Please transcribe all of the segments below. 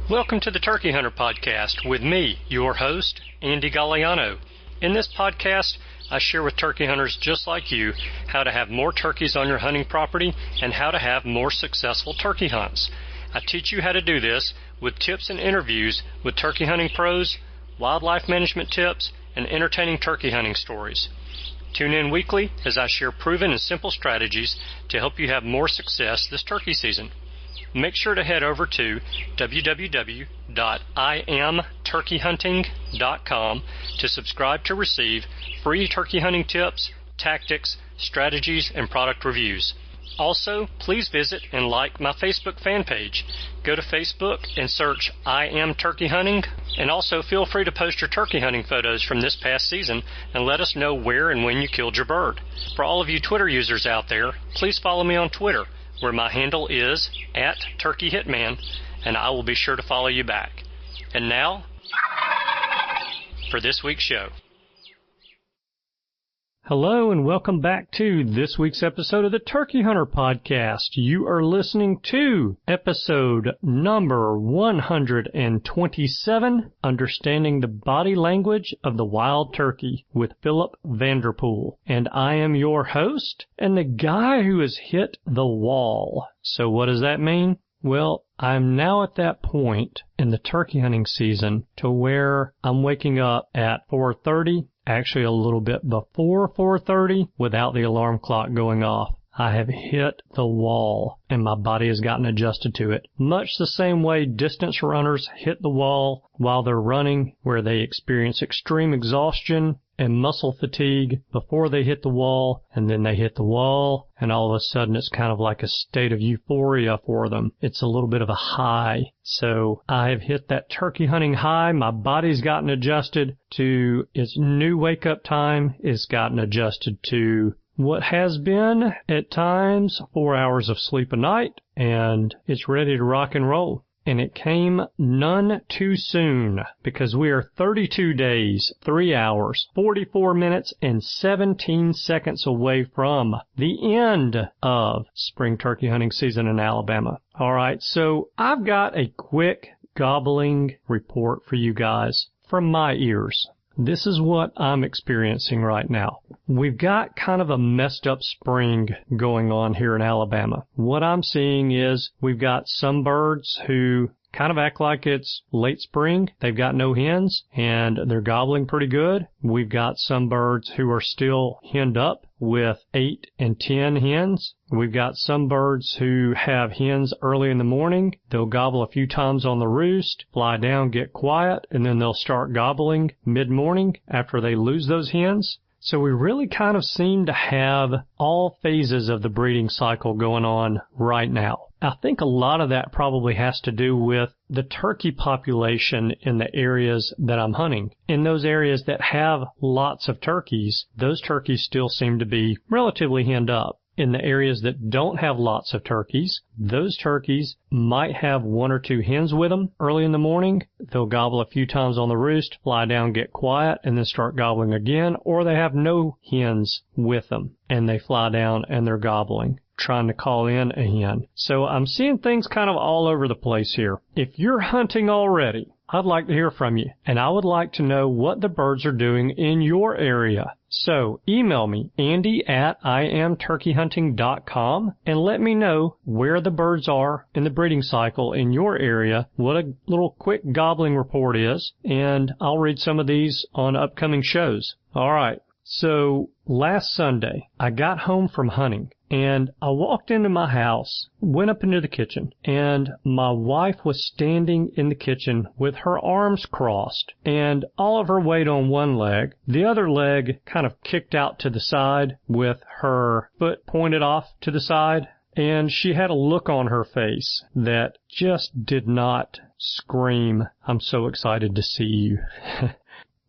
Welcome to the Turkey Hunter Podcast with me, your host, Andy Galliano. In this podcast, I share with turkey hunters just like you how to have more turkeys on your hunting property and how to have more successful turkey hunts. I teach you how to do this with tips and interviews with turkey hunting pros, wildlife management tips, and entertaining turkey hunting stories. Tune in weekly as I share proven and simple strategies to help you have more success this turkey season. Make sure to head over to www.iamturkeyhunting.com to subscribe to receive free turkey hunting tips, tactics, strategies, and product reviews. Also, please visit and like my Facebook fan page. Go to Facebook and search I Am Turkey Hunting, and also feel free to post your turkey hunting photos from this past season and let us know where and when you killed your bird. For all of you Twitter users out there, please follow me on Twitter, where my handle is @TurkeyHitman, and I will be sure to follow you back. And now, for this week's show. Hello, and welcome back to this week's episode of the Turkey Hunter Podcast. You are listening to episode number 127, Understanding the Body Language of the Wild Turkey, with Phillip Vanderpool. And I am your host, and the guy who has hit the wall. So what does that mean? Well, I'm now at that point in the turkey hunting season to where I'm waking up at 4:30, actually a little bit before 4:30, without the alarm clock going off. I have hit the wall, and my body has gotten adjusted to it. Much the same way distance runners hit the wall while they're running, where they experience extreme exhaustion and muscle fatigue before they hit the wall, and then they hit the wall, and all of a sudden it's kind of like a state of euphoria for them. It's a little bit of a high. So I have hit that turkey hunting high. My body's gotten adjusted to its new wake-up time. It's gotten adjusted to what has been, at times, 4 hours of sleep a night, and it's ready to rock and roll. And it came none too soon, because we are 32 days, 3 hours, 44 minutes, and 17 seconds away from the end of spring turkey hunting season in Alabama. All right, so I've got a quick gobbling report for you guys from my ears. This is what I'm experiencing right now. We've got kind of a messed up spring going on here in Alabama. What I'm seeing is we've got some birds who kind of act like it's late spring. They've got no hens, and they're gobbling pretty good. We've got some birds who are still henned up with 8 and 10 hens. We've got some birds who have hens early in the morning. They'll gobble a few times on the roost, fly down, get quiet, and then they'll start gobbling mid-morning after they lose those hens. So we really kind of seem to have all phases of the breeding cycle going on right now. I think a lot of that probably has to do with the turkey population in the areas that I'm hunting. In those areas that have lots of turkeys, those turkeys still seem to be relatively henned up. In the areas that don't have lots of turkeys, those turkeys might have 1 or 2 hens with them early in the morning. They'll gobble a few times on the roost, fly down, get quiet, and then start gobbling again, or they have no hens with them, and they fly down and they're gobbling, trying to call in a hen. So I'm seeing things kind of all over the place here. If you're hunting already, I'd like to hear from you, and I would like to know what the birds are doing in your area. So email me, andy@iamturkeyhunting.com, and let me know where the birds are in the breeding cycle in your area, what a little quick gobbling report is, and I'll read some of these on upcoming shows. All right. So last Sunday, I got home from hunting, and I walked into my house, went up into the kitchen, and my wife was standing in the kitchen with her arms crossed and all of her weight on one leg, the other leg kind of kicked out to the side with her foot pointed off to the side, and she had a look on her face that just did not scream, "I'm so excited to see you."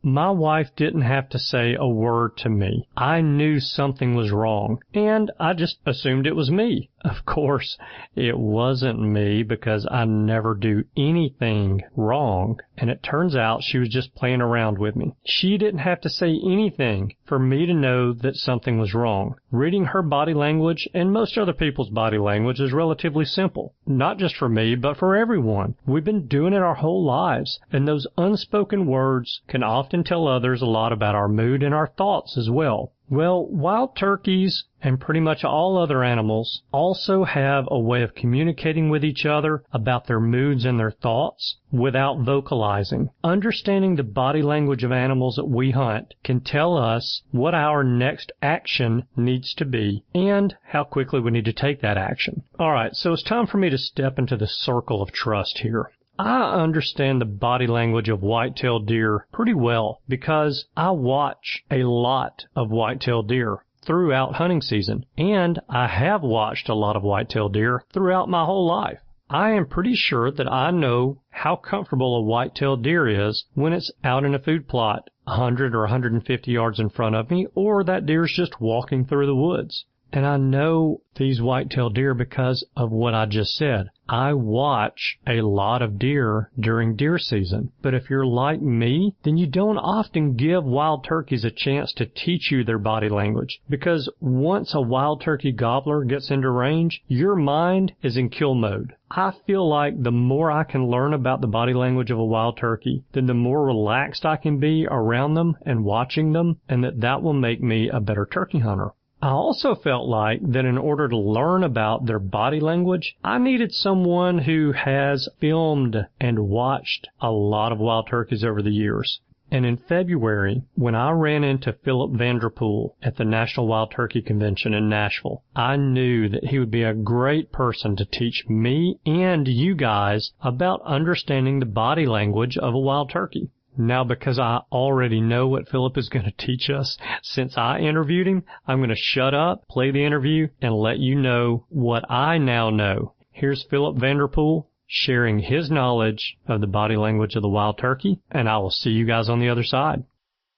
My wife didn't have to say a word to me. I knew something was wrong, and I just assumed it was me. Of course, it wasn't me because I never do anything wrong, and it turns out she was just playing around with me. She didn't have to say anything for me to know that something was wrong. Reading her body language and most other people's body language is relatively simple. Not just for me, but for everyone. We've been doing it our whole lives, and those unspoken words can often tell others a lot about our mood and our thoughts as well. Well, wild turkeys and pretty much all other animals also have a way of communicating with each other about their moods and their thoughts without vocalizing. Understanding the body language of animals that we hunt can tell us what our next action needs to be and how quickly we need to take that action. All right, so it's time for me to step into the circle of trust here. I understand the body language of white-tailed deer pretty well because I watch a lot of white-tailed deer throughout hunting season, and I have watched a lot of white-tailed deer throughout my whole life. I am pretty sure that I know how comfortable a white-tailed deer is when it's out in a food plot 100 or 150 yards in front of me, or that deer's just walking through the woods. And I know these white-tailed deer because of what I just said. I watch a lot of deer during deer season. But if you're like me, then you don't often give wild turkeys a chance to teach you their body language. Because once a wild turkey gobbler gets into range, your mind is in kill mode. I feel like the more I can learn about the body language of a wild turkey, then the more relaxed I can be around them and watching them, and that will make me a better turkey hunter. I also felt like that in order to learn about their body language, I needed someone who has filmed and watched a lot of wild turkeys over the years. And in February, when I ran into Phillip Vanderpool at the National Wild Turkey Convention in Nashville, I knew that he would be a great person to teach me and you guys about understanding the body language of a wild turkey. Now, because I already know what Phillip is going to teach us since I interviewed him, I'm going to shut up, play the interview, and let you know what I now know. Here's Phillip Vanderpool sharing his knowledge of the body language of the wild turkey, and I will see you guys on the other side.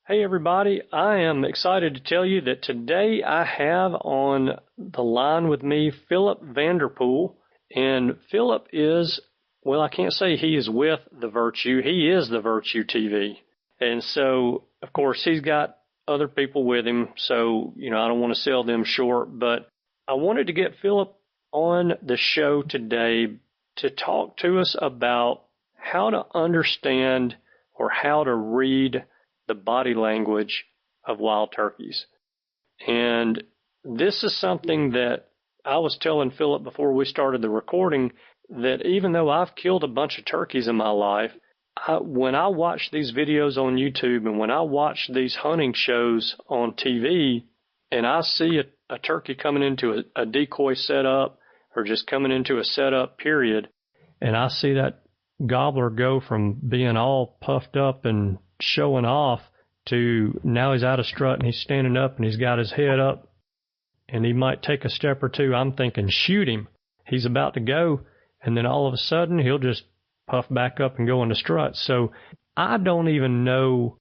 Hey everybody, I am excited to tell you that today I have on the line with me Phillip Vanderpool, and Phillip is... well, I can't say he is with The Virtue. He is The Virtue TV. And so, of course, he's got other people with him. So, I don't want to sell them short. But I wanted to get Phillip on the show today to talk to us about how to understand or how to read the body language of wild turkeys. And this is something that I was telling Phillip before we started the recording, that even though I've killed a bunch of turkeys in my life, when I watch these videos on YouTube and when I watch these hunting shows on TV and I see a turkey coming into a decoy setup or just coming into a setup period, and I see that gobbler go from being all puffed up and showing off to now he's out of strut and he's standing up and he's got his head up and he might take a step or two, I'm thinking, shoot him. He's about to go. And then all of a sudden, he'll just puff back up and go into strut. So I don't even know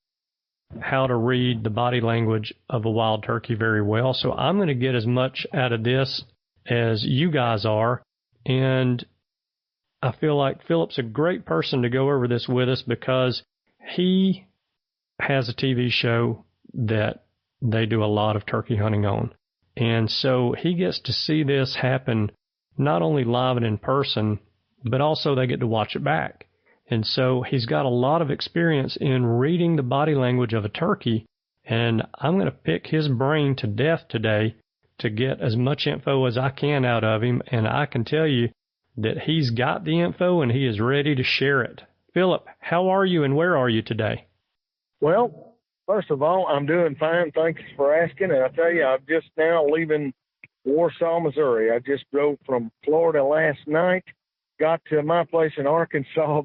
how to read the body language of a wild turkey very well. So I'm going to get as much out of this as you guys are. And I feel like Phillip's a great person to go over this with us because he has a TV show that they do a lot of turkey hunting on. And so he gets to see this happen not only live and in person, but also they get to watch it back. And so he's got a lot of experience in reading the body language of a turkey, and I'm going to pick his brain to death today to get as much info as I can out of him, and I can tell you that he's got the info and he is ready to share it. Phillip, how are you and where are you today? Well, first of all, I'm doing fine. Thanks for asking. And I tell you, I'm just now leaving Warsaw, Missouri. I just drove from Florida last night, got to my place in Arkansas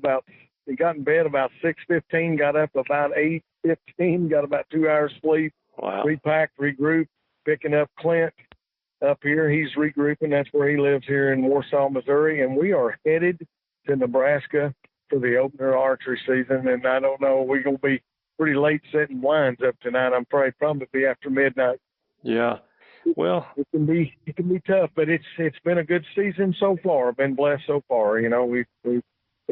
got in bed about 6:15, got up about 8:15, got about 2 hours sleep. Wow. Repacked, regrouped, picking up Clint up here. He's regrouping. That's where he lives here in Warsaw, Missouri. And we are headed to Nebraska for the opener archery season. And I don't know, we're going to be pretty late setting blinds up tonight. I'm afraid probably be after midnight. Yeah. Well, it can be tough, but it's been a good season so far. I've been blessed so far. You know, we've been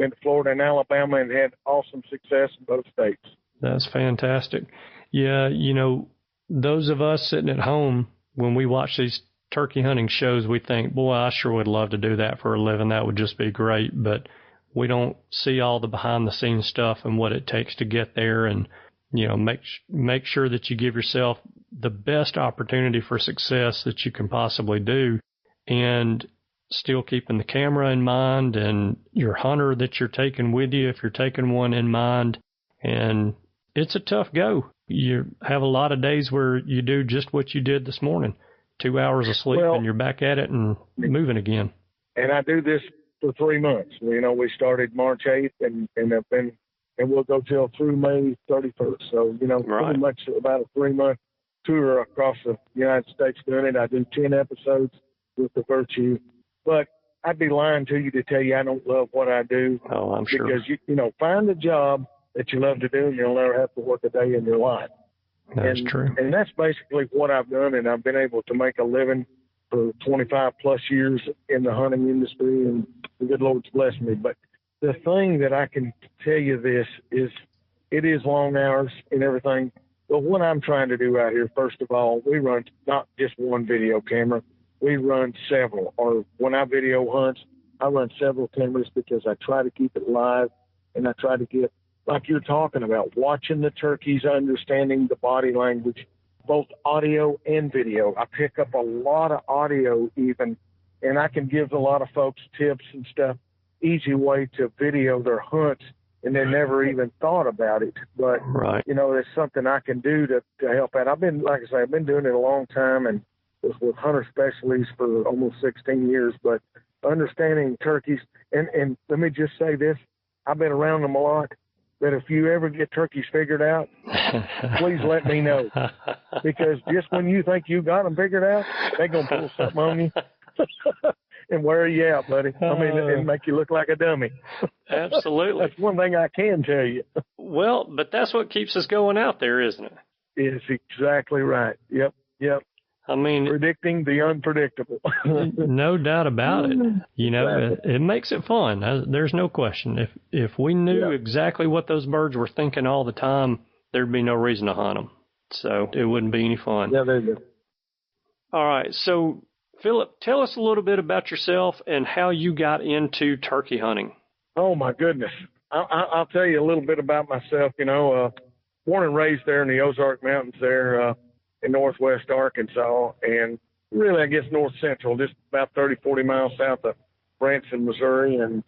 to Florida and Alabama and had awesome success in both states. That's fantastic. Yeah, you know, those of us sitting at home, when we watch these turkey hunting shows, we think, boy, I sure would love to do that for a living. That would just be great. But we don't see all the behind the scenes stuff and what it takes to get there, and, you know, make sure that you give yourself the best opportunity for success that you can possibly do, and still keeping the camera in mind and your hunter that you're taking with you, if you're taking one, in mind. And it's a tough go. You have a lot of days where you do just what you did this morning, 2 hours of sleep, and you're back at it and moving again. And I do this for 3 months. You know, we started March 8th and have been, and we'll go till through May 31st. So, you know, pretty much about a 3-month tour across the United States doing it. I do 10 episodes with the Virtue, but I'd be lying to you to tell you I don't love what I do. Oh, I'm sure. Because, you know, find a job that you love to do and you'll never have to work a day in your life. That's true. And that's basically what I've done, and I've been able to make a living for 25 plus years in the hunting industry, and the good Lord's blessed me. But the thing that I can tell you this is, it is long hours and everything. But what I'm trying to do out here, first of all, we run not just one video camera. We run several. Or when I video hunts, I run several cameras because I try to keep it live, and I try to get, like you're talking about, watching the turkeys, understanding the body language, both audio and video. I pick up a lot of audio even, and I can give a lot of folks tips and stuff, easy way to video their hunts, and they never even thought about it. But, you know, it's something I can do to help out. I've been, like I say, I've been doing it a long time, and was with Hunter Specialties for almost 16 years, but understanding turkeys, and let me just say this, I've been around them a lot, that if you ever get turkeys figured out, please let me know. Because just when you think you got them figured out, they're going to pull something on you and wear you out, buddy. I mean, and make you look like a dummy. Absolutely. That's one thing I can tell you. Well, but that's what keeps us going out there, isn't it? It's exactly right. Yep. I mean, predicting the unpredictable. No doubt about it. You know, it makes it fun. There's no question. If we knew exactly what those birds were thinking all the time, there'd be no reason to hunt them. So it wouldn't be any fun. Yeah, there you go. All right. So, Phillip, tell us a little bit about yourself and how you got into turkey hunting. Oh, my goodness. I'll tell you a little bit about myself. You know, born and raised there in the Ozark Mountains there, in northwest Arkansas, and really, I guess, north central, just about 30, 40 miles south of Branson, Missouri. And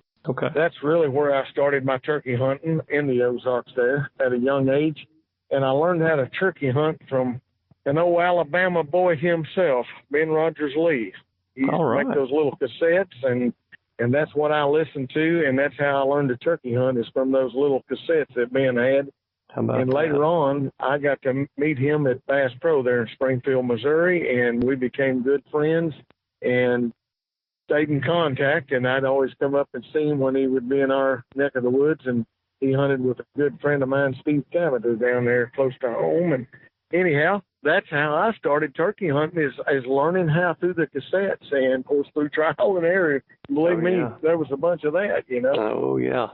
that's really where I started my turkey hunting, in the Ozarks there at a young age. And I learned how to turkey hunt from an old Alabama boy himself, Ben Rogers Lee. He used to make those little cassettes, and that's what I listened to, and that's how I learned to turkey hunt, is from those little cassettes that Ben had. And later on, I got to meet him at Bass Pro there in Springfield, Missouri, and we became good friends and stayed in contact. And I'd always come up and see him when he would be in our neck of the woods, and he hunted with a good friend of mine, Steve Cavender, down there close to home. And anyhow, that's how I started turkey hunting, is learning how through the cassettes, and of course through trial and error. Believe me, there was a bunch of that, you know. Oh, yeah.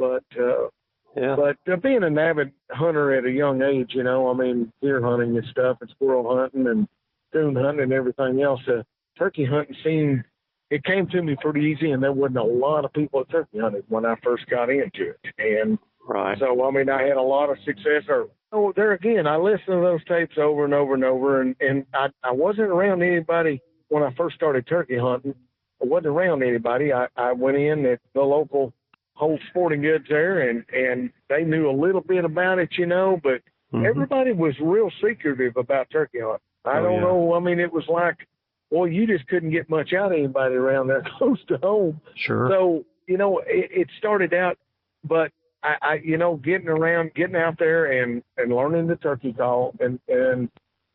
But being an avid hunter at a young age, you know, I mean, deer hunting and stuff, and squirrel hunting and coon hunting and everything else, turkey hunting it came to me pretty easy, and there wasn't a lot of people that turkey hunted when I first got into it. And so, I mean, I had a lot of success. There again, I listened to those tapes over and over and over, and I wasn't around anybody when I first started turkey hunting. I wasn't around anybody. I went in at the local Whole Sporting Goods there, and they knew a little bit about it, you know, but everybody was real secretive about turkey hunting. I don't know. I mean, it was like, boy, you just couldn't get much out of anybody around there close to home. Sure. So, you know, it started out, but I you know, getting out there and learning the turkey call, and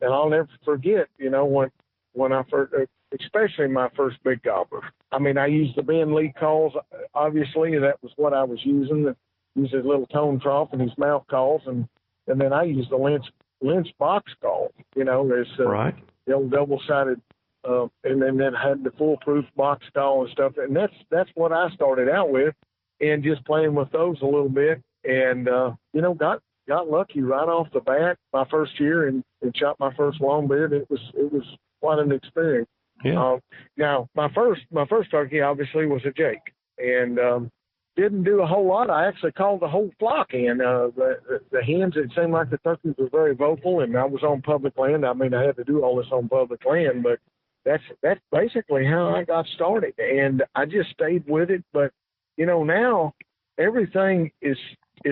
I'll never forget, you know, when I first, especially my first big gobbler. I mean, I used the Ben Lee calls, obviously. That was what I was using. Use his little tone trough and his mouth calls, and then I used the Lynch box call. You know, there's the old double-sided and then had the foolproof box stall and stuff. And that's what I started out with, and just playing with those a little bit, and got lucky right off the bat my first year and shot my first long bid. It was quite an experience. Yeah. Now my first turkey obviously was a Jake, and didn't do a whole lot. I actually called the whole flock in. The hens, it seemed like the turkeys were very vocal, and I was on public land. I mean, I had to do all this on public land, but that's basically how I got started, and I just stayed with it. But now everything is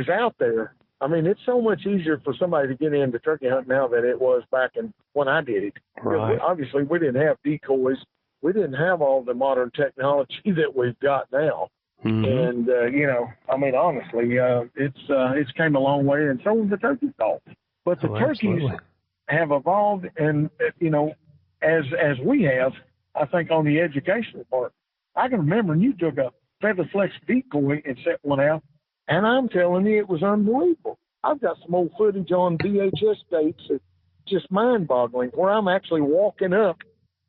out there. I mean, it's so much easier for somebody to get into turkey hunting now than it was back when I did it. Right. Obviously, we didn't have decoys. We didn't have all the modern technology that we've got now. Mm-hmm. And, I mean, honestly, it's came a long way, and so has the turkey call. But the turkeys have evolved, and, as we have, I think, on the educational part. I can remember you took a feather flex decoy and set one out, and I'm telling you, it was unbelievable. I've got some old footage on VHS tapes that's just mind-boggling, where I'm actually walking up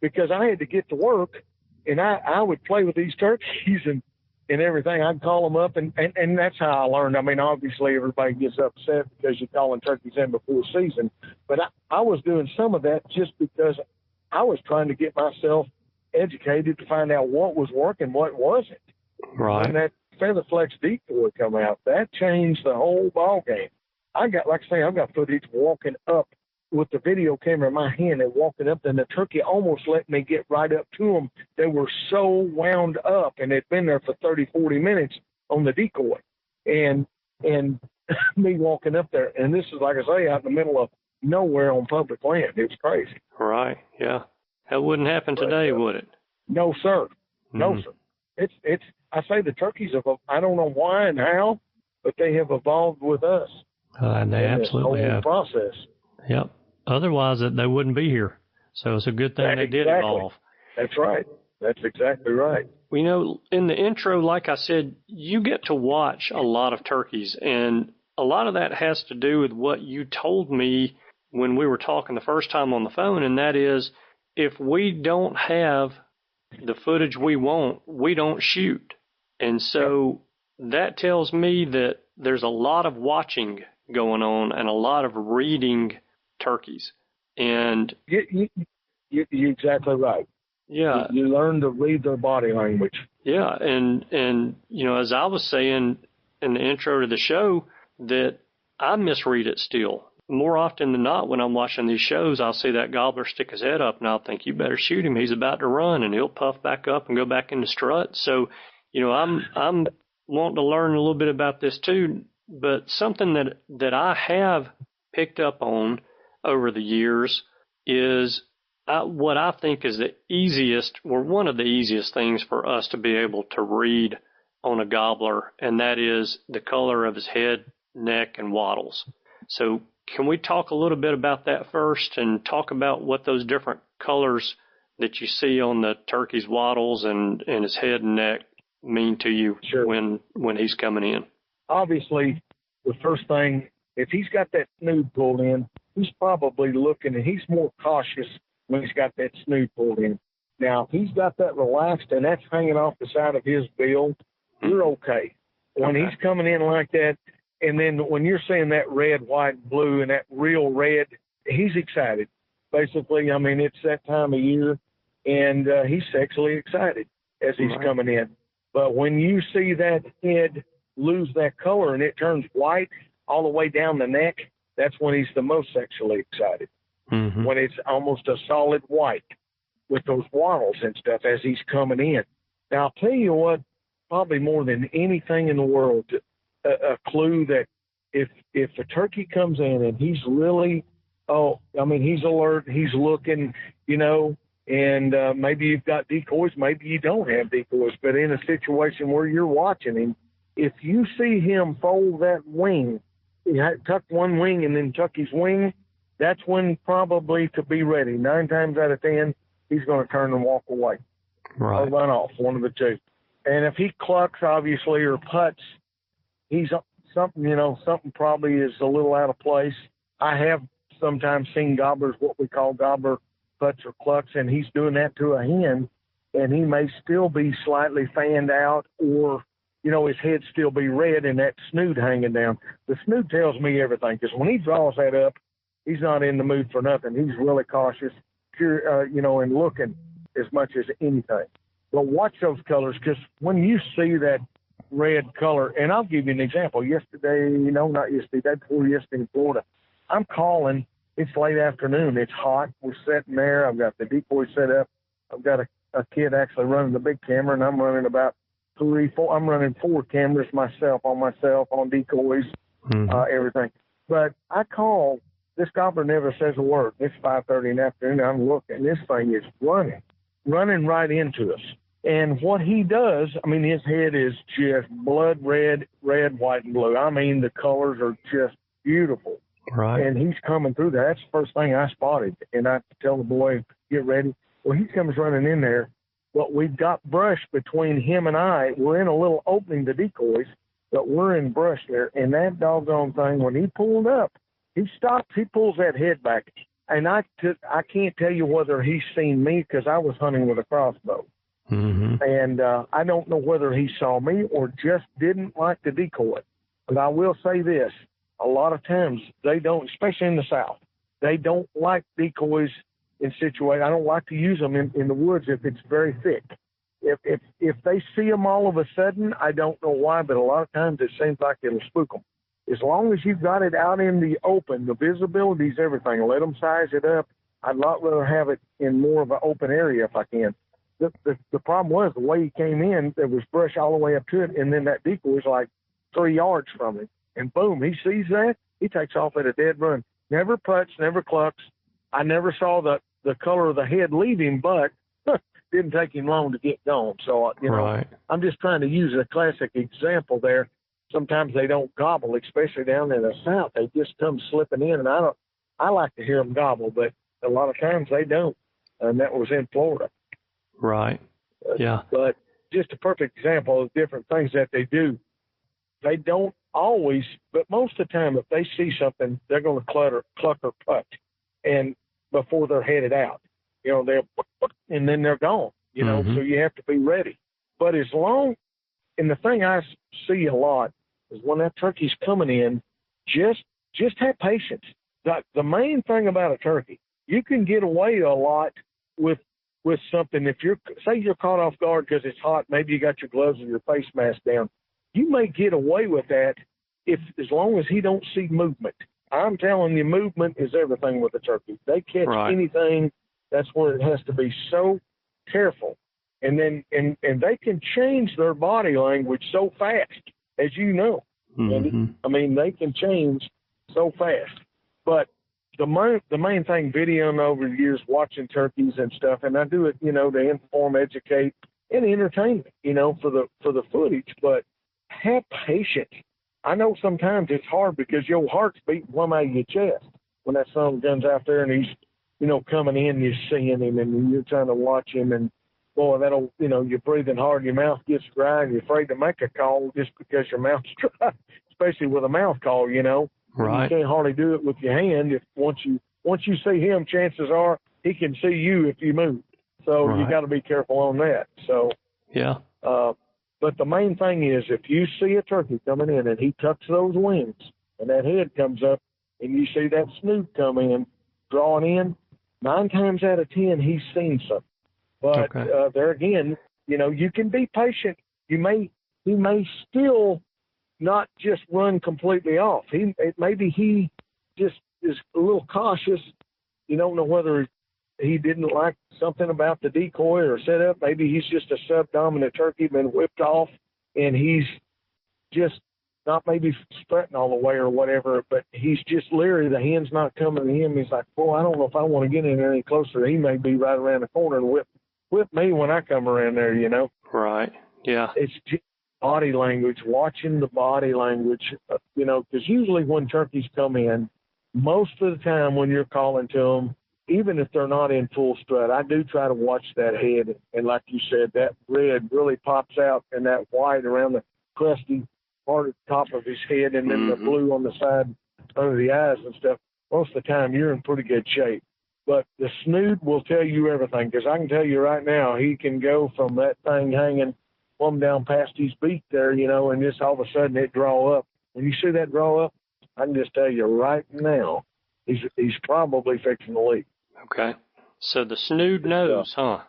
because I had to get to work, and I would play with these turkeys and everything. I'd call them up, and that's how I learned. I mean, obviously, everybody gets upset because you're calling turkeys in before season, but I was doing some of that just because I was trying to get myself educated to find out what was working, what wasn't. Right. When that feather flex decoy come out, that changed the whole ball game. I've got footage walking up with the video camera in my hand and walking up, and the turkey almost let me get right up to them. They were so wound up, and they'd been there for 30, 40 minutes on the decoy. And me walking up there, and this is, like I say, out in the middle of nowhere on public land. It was crazy. Right, yeah. That wouldn't happen today, would it? No, sir. No, sir. It's. I say the turkeys have, I don't know why and how, but they have evolved with us. And they absolutely have. Process. Yep. Otherwise, they wouldn't be here. So it's a good thing they did evolve. That's right. That's exactly right. In the intro, like I said, you get to watch a lot of turkeys, and a lot of that has to do with what you told me when we were talking the first time on the phone, and that is, if we don't have the footage we want, we don't shoot. And so that tells me that there's a lot of watching going on and a lot of reading turkeys. And you're exactly right. Yeah. You learn to read their body language. Yeah. And as I was saying in the intro to the show, that I misread it still. More often than not, when I'm watching these shows, I'll see that gobbler stick his head up, and I'll think, you better shoot him. He's about to run, and he'll puff back up and go back into strut. So, I'm wanting to learn a little bit about this too. But something that I have picked up on over the years is what I think is the easiest, or one of the easiest things for us to be able to read on a gobbler, and that is the color of his head, neck, and waddles. So can we talk a little bit about that first and talk about what those different colors that you see on the turkey's waddles and his head and neck mean to you? Sure. when he's coming in? Obviously, the first thing, if he's got that snood pulled in, he's probably looking, and he's more cautious when he's got that snood pulled in. Now, if he's got that relaxed and that's hanging off the side of his bill, you're okay. When he's coming in like that, and then when you're seeing that red, white, blue, and that real red, he's excited. Basically, I mean, it's that time of year, and he's sexually excited as he's coming in. But when you see that head lose that color and it turns white all the way down the neck, that's when he's the most sexually excited. Mm-hmm. When it's almost a solid white with those waddles and stuff as he's coming in. Now, I'll tell you what, probably more than anything in the world, a clue that if the turkey comes in and he's really, he's alert, he's looking, and maybe you've got decoys, maybe you don't have decoys, but in a situation where you're watching him, if you see him fold that wing, tuck one wing and then tuck his wing, that's when probably to be ready. 9 times out of 10, he's going to turn and walk away. Right. Or run off, one of the two. And if he clucks, obviously, or putts, he's something probably is a little out of place. I have sometimes seen gobblers, what we call gobbler putts or clucks, and he's doing that to a hen, and he may still be slightly fanned out, or, you know, his head still be red and that snoot hanging down. The snoot tells me everything, because when he draws that up, he's not in the mood for nothing. He's really cautious, you know, and looking as much as anything. But watch those colors, because when you see that red color, and I'll give you an example. Yesterday, no, not yesterday, day before yesterday in Florida, I'm calling. It's late afternoon. It's hot. We're sitting there. I've got the decoy set up. I've got a kid actually running the big camera, and I'm running about 3, 4. I'm running 4 cameras myself on decoys, everything. But I call. This gobbler never says a word. It's 5:30 in the afternoon. I'm looking. This thing is running right into us. And what he does, I mean, his head is just blood red, white, and blue. I mean, the colors are just beautiful. Right. And he's coming through there. That's the first thing I spotted. And I tell the boy, get ready. Well, he comes running in there. But we've got brush between him and I. We're in a little opening to decoys, but we're in brush there. And that doggone thing, when he pulled up, he stops. He pulls that head back. And I can't tell you whether he's seen me, because I was hunting with a crossbow. Mm-hmm. And I don't know whether he saw me or just didn't like the decoy. But I will say this. A lot of times they don't, especially in the South, they don't like decoys in situations. I don't like to use them in the woods if it's very thick. If they see them all of a sudden, I don't know why, but a lot of times it seems like it'll spook them. As long as you've got it out in the open, the visibility is everything. Let them size it up. I'd lot rather have it in more of an open area if I can. The problem was the way he came in, there was brush all the way up to it, and then that decoy was like 3 yards from him. And boom, he sees that, he takes off at a dead run. Never putts, never clucks. I never saw the color of the head leave him, but didn't take him long to get gone. So, you know, I'm just trying to use a classic example there. Sometimes they don't gobble, especially down in the South. They just come slipping in, and I like to hear them gobble, but a lot of times they don't. And that was in Florida. Right. Yeah. But just a perfect example of different things that they do. They don't always, but most of the time, if they see something, they're going to cluck or putt, and before they're headed out, you know, and then they're gone. You know, so you have to be ready. But as long, and the thing I see a lot is when that turkey's coming in, just have patience. The main thing about a turkey, you can get away a lot with something. If say you're caught off guard because it's hot, maybe you got your gloves and your face mask down. You may get away with that as long as he don't see movement. I'm telling you, movement is everything with a turkey. They catch anything. That's where it has to be so careful. And then and they can change their body language so fast, as you know. And, I mean, they can change so fast. But the main thing, videoing over the years, watching turkeys and stuff, and I do it, you know, to inform, educate, and entertainment, you know, for the footage. But have patience. I know sometimes it's hard because your heart's beating plumb out of your chest when that son of a gun's out there and he's, you know, coming in, you're seeing him and you're trying to watch him, and boy, that'll, you know, you're breathing hard, your mouth gets dry, and you're afraid to make a call just because your mouth's dry, especially with a mouth call, you know. Right. You can't hardly do it with your hand. If once you see him, chances are he can see you if you move. So you got to be careful on that. So yeah. But the main thing is, if you see a turkey coming in and he tucks those wings and that head comes up and you see that snoot come in, drawing in, 9 times out of 10 he's seen something. But there again, you know, you can be patient. He may still not just run completely off. Maybe he just is a little cautious. You don't know whether he didn't like something about the decoy or setup. Maybe he's just a subdominant turkey, been whipped off, and he's just not maybe strutting all the way or whatever, but he's just leery. The hen's not coming to him. He's like, boy, I don't know if I want to get in there any closer. He may be right around the corner and whip me when I come around there, you know. Right. Yeah. It's just body language, watching the body language, you know, because usually when turkeys come in, most of the time when you're calling to them, even if they're not in full strut, I do try to watch that head. And like you said, that red really pops out, and that white around the crusty part at the top of his head, and then the blue on the side under the eyes and stuff. Most of the time you're in pretty good shape. But the snood will tell you everything, because I can tell you right now, he can go from that thing hanging plumb down past his beak there, and just all of a sudden it draw up. When you see that draw up, I can just tell you right now, he's probably fixing to leak. Okay. So the snood knows, huh?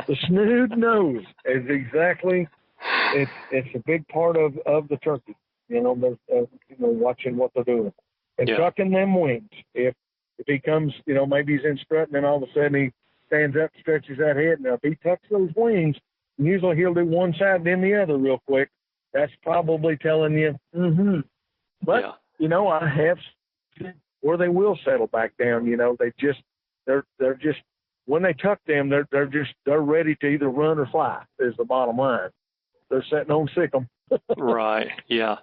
The snood knows is exactly. It's a big part of the turkey. Watching what they're doing and tucking them wings. If he comes, maybe he's in strutting, and all of a sudden he stands up, stretches that head. Now if he tucks those wings, usually he'll do one side then the other real quick. That's probably telling you. Mm-hmm. But I have seen where they will settle back down. They're just when they tuck them, they're ready to either run or fly. Is the bottom line. They're sitting on sick 'em. Right. Yeah.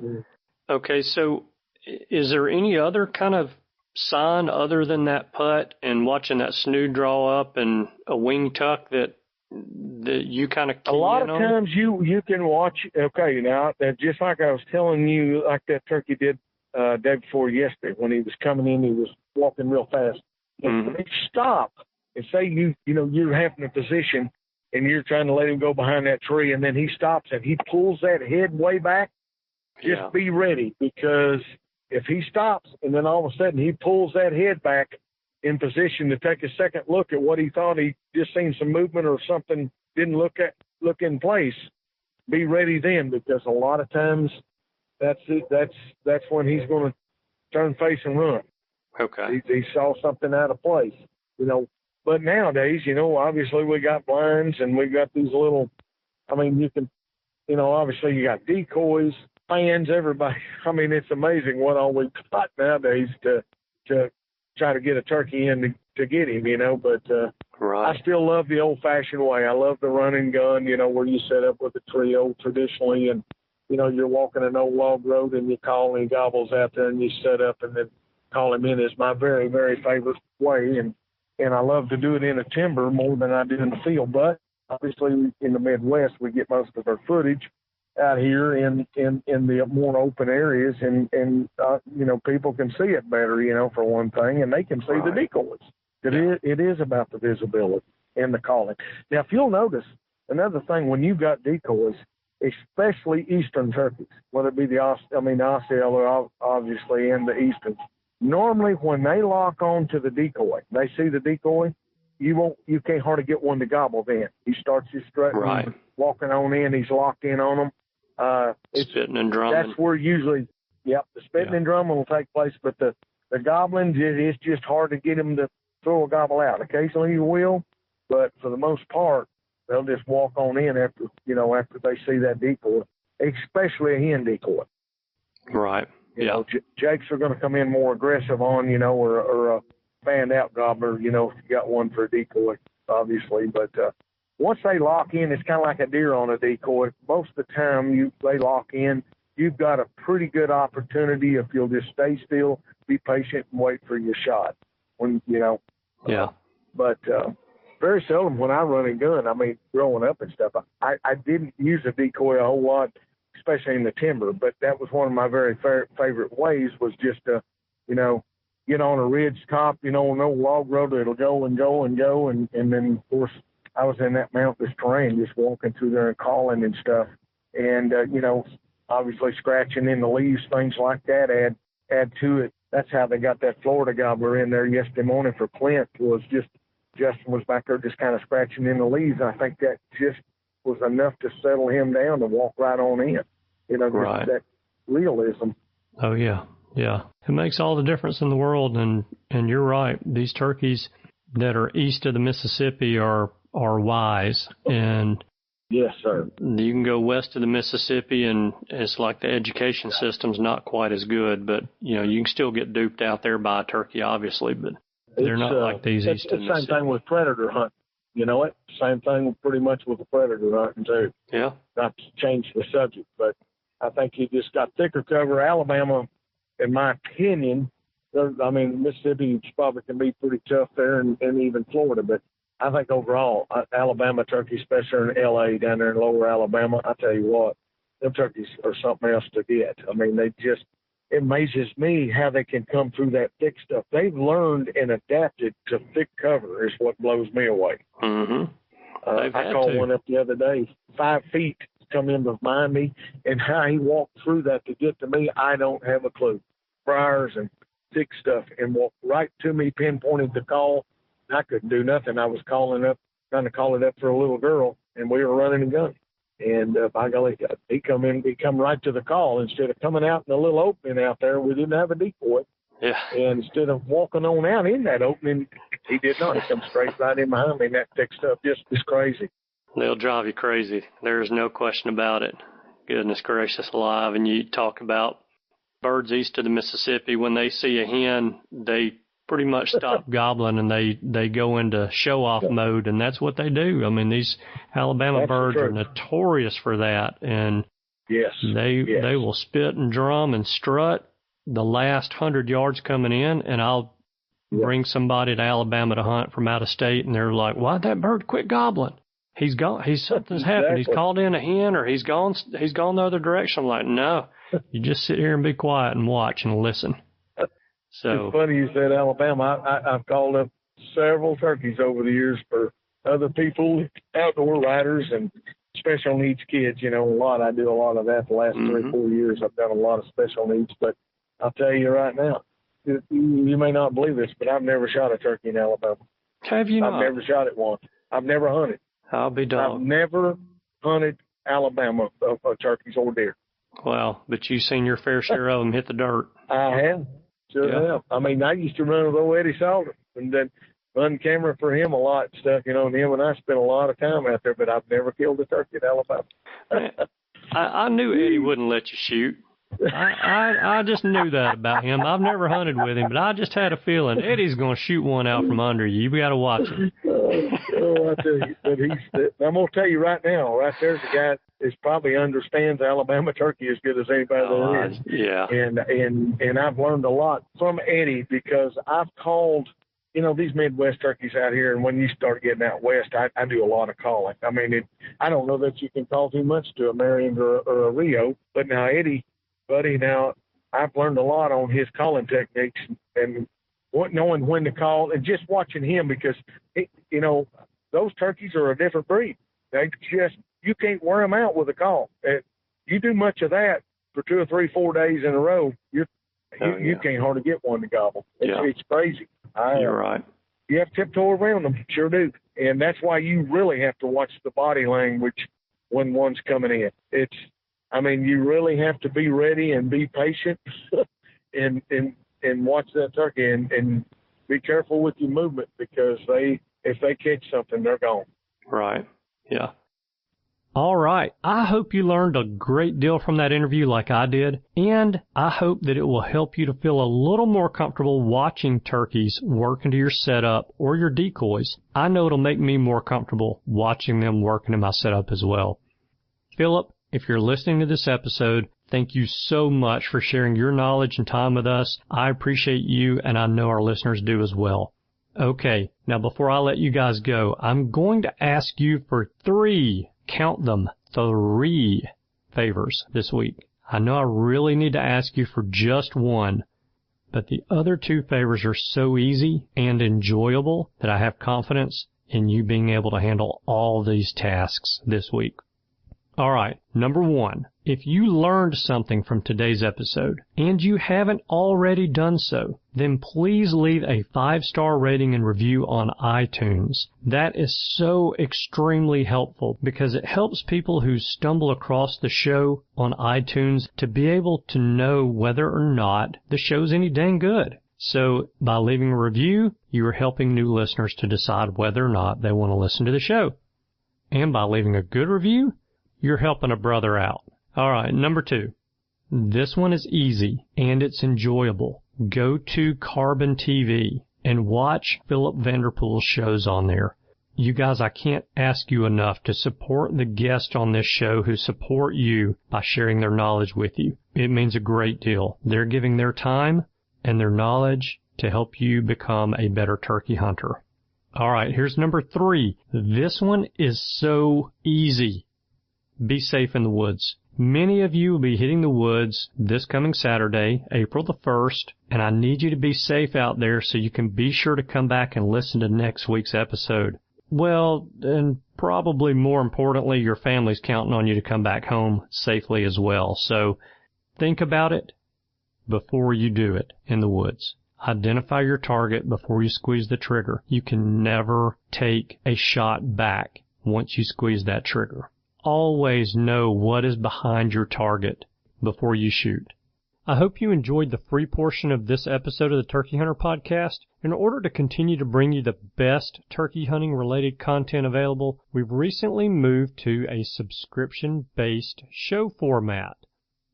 Okay. So, is there any other kind of sign other than that putt and watching that snood draw up and a wing tuck that you kind of key a lot in of on? times you can watch. Okay, now just like I was telling you, like that turkey did day before yesterday when he was coming in, he was walking real fast. Mm-hmm. If he stop and say you're having a position and you're trying to let him go behind that tree, and then he stops and he pulls that head way back, just be ready, because if he stops and then all of a sudden he pulls that head back in position to take a second look at what he thought he just seen some movement or something didn't look in place, be ready then, because a lot of times that's when he's going to turn face and run. Okay. He saw something out of place, But nowadays, obviously we got blinds and we got these little, you can, obviously you got decoys, fans, everybody. It's amazing what all we've got nowadays to try to get a turkey in to get him, but right. I still love the old-fashioned way. I love the run and gun, where you set up with a trio traditionally, and, you're walking an old log road and you call and he gobbles out there and you set up and then call him in is my very, very favorite way. And I love to do it in a timber more than I do in the field. But obviously in the Midwest, we get most of our footage out here in the more open areas, and people can see it better, for one thing, and they can see the decoys. It is about the visibility and the calling. Now, if you'll notice, another thing, when you've got decoys, especially eastern turkeys, whether it be the Osceola, obviously, and the easterns, normally when they lock on to the decoy, they see the decoy, you can't hardly get one to gobble then. He starts his strutting, walking on in, he's locked in on them. Spitting and drumming. That's where usually, the spitting and drumming will take place, but the goblins, it's just hard to get them to throw a gobble out. Occasionally you will, but for the most part, they'll just walk on in after they see that decoy, especially a hen decoy. Right. Jakes are going to come in more aggressive on, or a fanned out gobbler, if you got one for a decoy, obviously. But once they lock in, it's kind of like a deer on a decoy. Most of the time they lock in, you've got a pretty good opportunity if you'll just stay still, be patient, and wait for your shot. But very seldom when I run and gun, growing up and stuff, I didn't use a decoy a whole lot, especially in the timber, but that was one of my very favorite ways, was just to, get on a ridge top, on an old log road, it'll go and go and go. And then, of course, I was in that mountainous terrain, just walking through there and calling and stuff. And, obviously scratching in the leaves, things like that, add to it. That's how they got that Florida gobbler in there yesterday morning for Clint, was just, Justin was back there just kind of scratching in the leaves. I think that just was enough to settle him down to walk right on in. Just that realism. Oh, yeah. Yeah. It makes all the difference in the world. And you're right. These turkeys that are east of the Mississippi are wise. And yes, sir. You can go west of the Mississippi, and it's like the education system's not quite as good. But, you can still get duped out there by a turkey, obviously. But they're not like these east of the Mississippi. It's the same thing with predator hunting. Same thing pretty much with the predator hunting, too. Yeah. Not to change the subject, but I think you just got thicker cover. Alabama, in my opinion, Mississippi probably can be pretty tough there, and even Florida, but I think overall, Alabama turkeys, especially in L.A., down there in lower Alabama, I tell you what, them turkeys are something else to get. it amazes me how they can come through that thick stuff. They've learned and adapted to thick cover is what blows me away. Mm-hmm. I called one up the other day, 5 feet, come in behind me, and how he walked through that to get to me, I don't have a clue. Briars and thick stuff, and walked right to me, pinpointed the call. I couldn't do nothing. I was trying to call it up for a little girl, and we were running and gunning. And by golly, he come right to the call instead of coming out in a little opening out there. We didn't have a decoy. Yeah. And instead of walking on out in that opening, he did not. He come straight right in behind me, and that thick stuff just is crazy. They'll drive you crazy. There's no question about it. Goodness gracious alive. And you talk about birds east of the Mississippi, when they see a hen, they pretty much stop gobbling and they go into show-off mode, and that's what they do. I mean, these Alabama birds are notorious for that, and they will spit and drum and strut the last 100 yards coming in, and I'll bring somebody to Alabama to hunt from out of state, and they're like, why'd that bird quit gobbling? He's gone. Something's happened. He's called in a hen, or he's gone the other direction. I'm like, no, you just sit here and be quiet and watch and listen. So it's funny you said Alabama. I've called up several turkeys over the years for other people, outdoor riders and special needs kids. You know, I do a lot of that the last 3 or 4 years. I've done a lot of special needs, but I'll tell you right now, you may not believe this, but I've never shot a turkey in Alabama. Have you not? I've never shot it once. I've never hunted. I'll be dog. I've never hunted Alabama of turkeys or deer. Well, but you've seen your fair share of them hit the dirt. I have. Sure have. I mean, I used to run with old Eddie Salter and then run camera for him a lot and stuff, you know, and him and I spent a lot of time out there, but I've never killed a turkey in Alabama. I knew Eddie wouldn't let you shoot. I just knew that about him. I've never hunted with him, but I just had a feeling Eddie's going to shoot one out from under you. You got to watch him. I tell you, but I'm going to tell you right now, right there's a guy that probably understands Alabama turkey as good as anybody there is. Yeah. And I've learned a lot from Eddie because I've called, you know, these Midwest turkeys out here, and when you start getting out west, I do a lot of calling. I mean, I don't know that you can call too much to a Marion or a Rio, but now Eddie, buddy, now I've learned a lot on his calling techniques and knowing when to call and just watching him because, you know, those turkeys are a different breed. You can't wear them out with a call. You do much of that for 2 or 3, 4 days in a row, you can't hardly get one to gobble. It's crazy. You're right. You have to tiptoe around them, sure do. And that's why you really have to watch the body language when one's coming in. You really have to be ready and be patient and watch that turkey and be careful with your movement because if they catch something, they're gone. Right. Yeah. All right. I hope you learned a great deal from that interview like I did, and I hope that it will help you to feel a little more comfortable watching turkeys work into your setup or your decoys. I know it'll make me more comfortable watching them work into my setup as well. Phillip, if you're listening to this episode, thank you so much for sharing your knowledge and time with us. I appreciate you, and I know our listeners do as well. Okay, now before I let you guys go, I'm going to ask you for 3 favors this week. I know I really need to ask you for just one, but the other 2 favors are so easy and enjoyable that I have confidence in you being able to handle all these tasks this week. All right, number 1, if you learned something from today's episode and you haven't already done so, then please leave a 5-star rating and review on iTunes. That is so extremely helpful because it helps people who stumble across the show on iTunes to be able to know whether or not the show's any dang good. So by leaving a review, you are helping new listeners to decide whether or not they want to listen to the show. And by leaving a good review, you're helping a brother out. All right, number 2. This one is easy and it's enjoyable. Go to Carbon TV and watch Phillip Vanderpool's shows on there. You guys, I can't ask you enough to support the guests on this show who support you by sharing their knowledge with you. It means a great deal. They're giving their time and their knowledge to help you become a better turkey hunter. All right, here's number 3. This one is so easy. Be safe in the woods. Many of you will be hitting the woods this coming Saturday, April the 1st, and I need you to be safe out there so you can be sure to come back and listen to next week's episode. Well, and probably more importantly, your family's counting on you to come back home safely as well. So think about it before you do it in the woods. Identify your target before you squeeze the trigger. You can never take a shot back once you squeeze that trigger. Always know what is behind your target before you shoot. I hope you enjoyed the free portion of this episode of the Turkey Hunter Podcast. In order to continue to bring you the best turkey hunting related content available, we've recently moved to a subscription-based show format.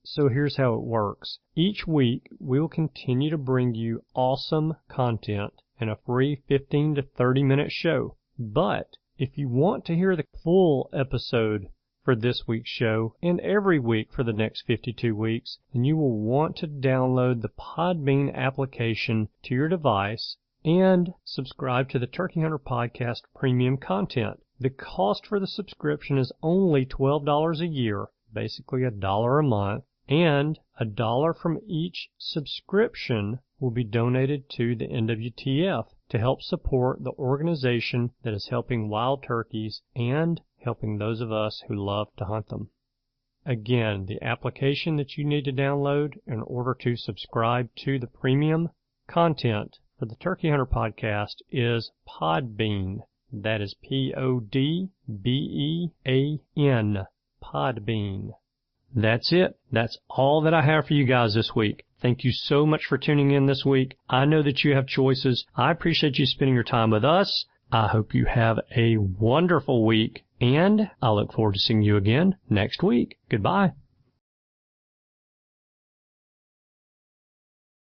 So here's how it works. Each week, we will continue to bring you awesome content in a free 15 to 30 minute show. But if you want to hear the full episode for this week's show and every week for the next 52 weeks, then you will want to download the Podbean application to your device and subscribe to the Turkey Hunter Podcast premium content. The cost for the subscription is only $12 a year, basically $1 a month, and $1 from each subscription will be donated to the NWTF to help support the organization that is helping wild turkeys and helping those of us who love to hunt them. Again, the application that you need to download in order to subscribe to the premium content for the Turkey Hunter Podcast is Podbean. That is Podbean, Podbean. That's it. That's all that I have for you guys this week. Thank you so much for tuning in this week. I know that you have choices. I appreciate you spending your time with us. I hope you have a wonderful week, and I look forward to seeing you again next week. Goodbye.